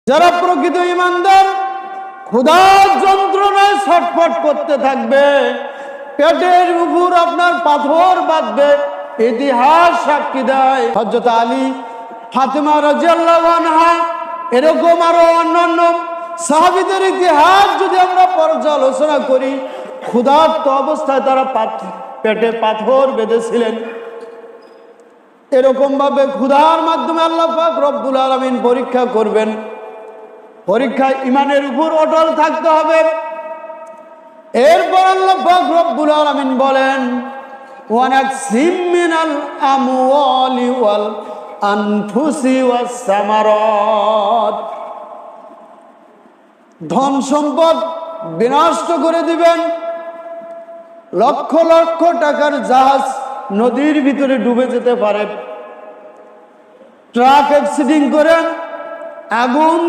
যারা প্রকৃত ঈমানদার ক্ষুধার যন্ত্রণায় ছটফট করতে থাকবে, পেটের উপর আপনার পাথর বাঁধবে। ইতিহাস সাক্ষী দেয় হযরত আলী, ফাতেমা রাদিয়াল্লাহু আনহা, এরকম আরো অন্যান্য সাহাবীদের ইতিহাস যদি আমরা পর্যালোচনা করি, ক্ষুধার্ত অবস্থায় তারা পেটে পাথর বেঁধেছিলেন। এরকম ভাবে ক্ষুধার মাধ্যমে আল্লাহ পাক রব্বুল আলামিন পরীক্ষা করবেন। পরীক্ষায় ঈমানের উপর অটল থাকতে হবে। এরপর আল্লাহ পাক রব্বুল আলামিন বলেন, ওয়ানাকসিম মিনাল আমওয়ালি ওয়াল আনফুসি ওয়াস সামারাত, ধন সম্পদ বিনষ্ট করে দিবেন। লক্ষ লক্ষ টাকার জাহাজ নদীর ভিতরে ডুবে যেতে পারে। ট্রাক অ্যাক্সিডেন্ট করে আগুন